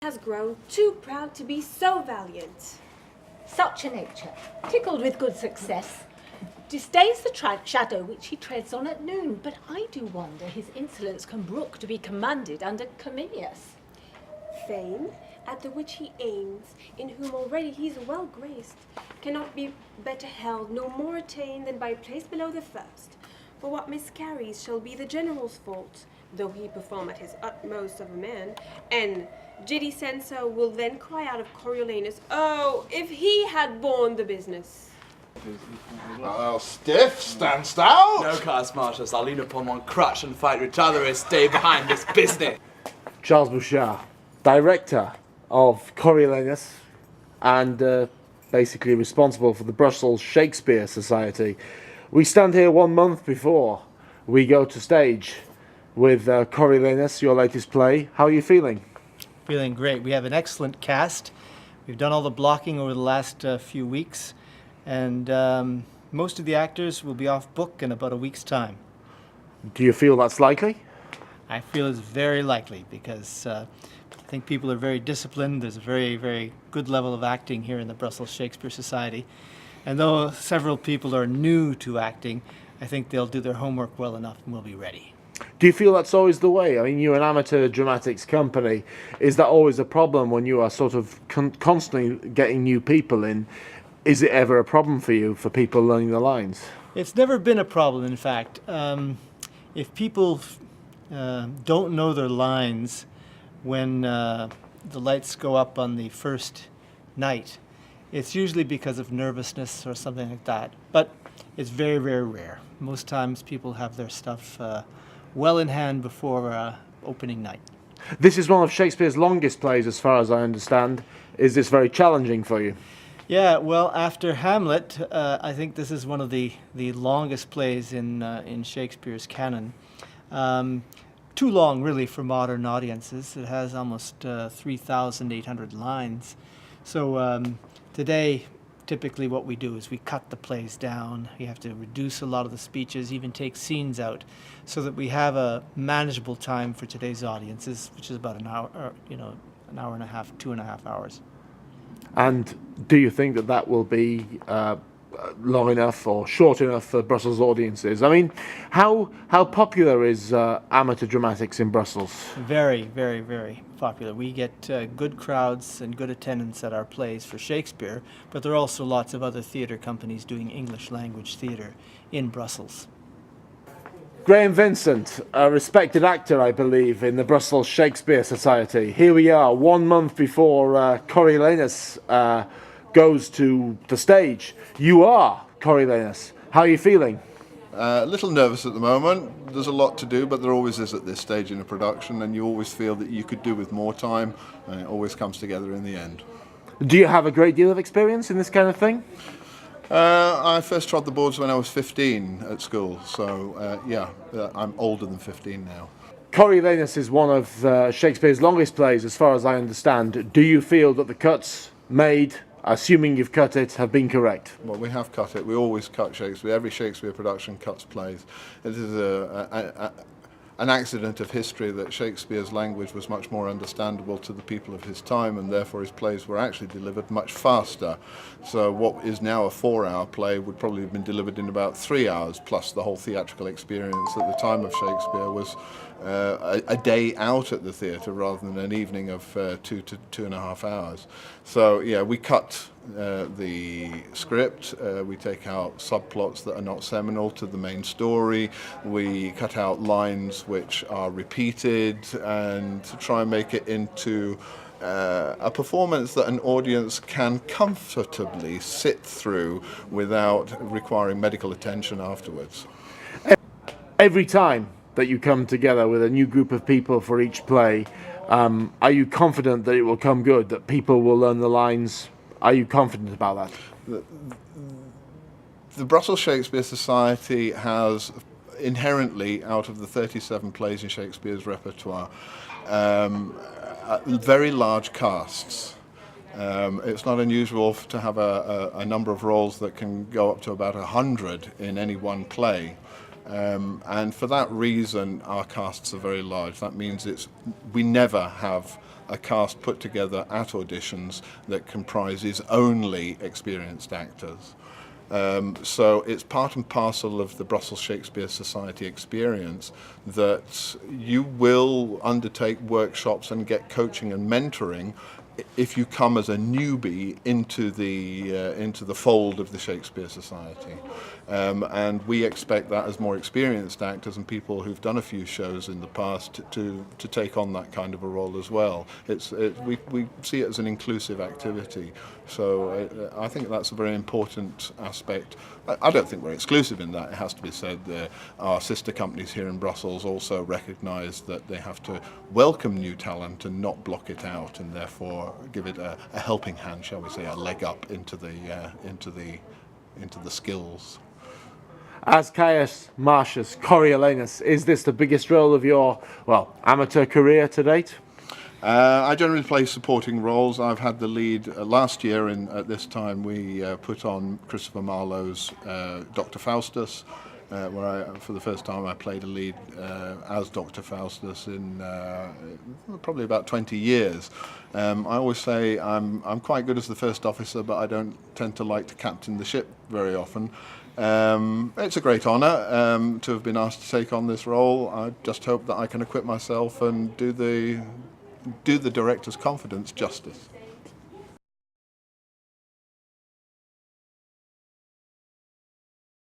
has grown too proud to be so valiant. Such a nature, tickled with good success, disdains the shadow which he treads on at noon, but I do wonder his insolence can brook to be commanded under Cominius. Fame, at the which he aims, in whom already he's well graced, cannot be better held, no more attained than by place below the first. For what miscarries shall be the general's fault, though he perform at his utmost of a man, and giddy Senso will then cry out of Coriolanus, oh, if he had borne the business. Stiff, stand stout. No, Gaius Marcius, I'll lean upon one crutch and fight which other is stay behind this business. Charles Bouchard, director of Coriolanus and basically responsible for the Brussels Shakespeare Society. We stand here 1 month before we go to stage with Coriolanus, your latest play. How are you feeling? Feeling great. We have an excellent cast. We've done all the blocking over the last few weeks, and most of the actors will be off book in about a week's time. Do you feel that's likely? I feel it's very likely because I think people are very disciplined. There's a very, very good level of acting here in the Brussels Shakespeare Society. And though several people are new to acting, I think they'll do their homework well enough and we'll be ready. Do you feel that's always the way? I mean, you're an amateur dramatics company. Is that always a problem when you are sort of constantly getting new people in? Is it ever a problem for you, for people learning the lines? It's never been a problem, in fact. If people don't know their lines when the lights go up on the first night, it's usually because of nervousness or something like that. But it's very, very rare. Most times people have their stuff well in hand before opening night. This is one of Shakespeare's longest plays, as far as I understand. Is this very challenging for you? Yeah, well, after Hamlet, I think this is one of the longest plays in Shakespeare's canon. Too long, really, for modern audiences. It has almost 3,800 lines. So today, typically what we do is we cut the plays down. We have to reduce a lot of the speeches, even take scenes out, so that we have a manageable time for today's audiences, which is about an hour, an hour and a half, 2.5 hours. And do you think that that will be long enough or short enough for Brussels audiences? I mean, how popular is amateur dramatics in Brussels? Very, very, very popular. We get good crowds and good attendance at our plays for Shakespeare, but there are also lots of other theatre companies doing English language theatre in Brussels. Graham Vincent, a respected actor, I believe, in the Brussels Shakespeare Society. Here we are, 1 month before Coriolanus goes to the stage. You are Coriolanus. How are you feeling? A little nervous at the moment. There's a lot to do, but there always is at this stage in a production, and you always feel that you could do with more time, and it always comes together in the end. Do you have a great deal of experience in this kind of thing? I first trod the boards when I was 15 at school, so I'm older than 15 now. Coriolanus is one of Shakespeare's longest plays, as far as I understand. Do you feel that the cuts made, assuming you've cut it, have been correct? Well, we have cut it. We always cut Shakespeare. Every Shakespeare production cuts plays. It is an accident of history that Shakespeare's language was much more understandable to the people of his time, and therefore his plays were actually delivered much faster. So what is now a 4-hour play would probably have been delivered in about 3 hours, plus the whole theatrical experience at the time of Shakespeare was a day out at the theatre rather than an evening of 2 to 2.5 hours. So yeah, we cut the script, we take out subplots that are not seminal to the main story, we cut out lines which are repeated, and to try and make it into a performance that an audience can comfortably sit through without requiring medical attention afterwards. Every time that you come together with a new group of people for each play, are you confident that it will come good, that people will learn the lines? Are you confident about that? The Brussels Shakespeare Society has inherently, out of the 37 plays in Shakespeare's repertoire, very large casts. It's not unusual to have a number of roles that can go up to about 100 in any one play. And for that reason, our casts are very large. That means we never have a cast put together at auditions that comprises only experienced actors. So it's part and parcel of the Brussels Shakespeare Society experience that you will undertake workshops and get coaching and mentoring if you come as a newbie into the fold of the Shakespeare Society. And we expect that as more experienced actors and people who've done a few shows in the past to take on that kind of a role as well. We see it as an inclusive activity. So I think that's a very important aspect. I don't think we're exclusive in that. It has to be said our sister companies here in Brussels also recognise that they have to welcome new talent and not block it out, and therefore give it a helping hand, shall we say, a leg up into the skills. As Gaius Marcius, Coriolanus, is this the biggest role of your, amateur career to date? I generally play supporting roles. I've had the lead last year. At this time, we put on Christopher Marlowe's Dr. Faustus, where for the first time I played a lead as Dr. Faustus in probably about 20 years. I always say I'm quite good as the first officer, but I don't tend to like to captain the ship very often. It's a great honour to have been asked to take on this role. I just hope that I can acquit myself and do the director's confidence justice.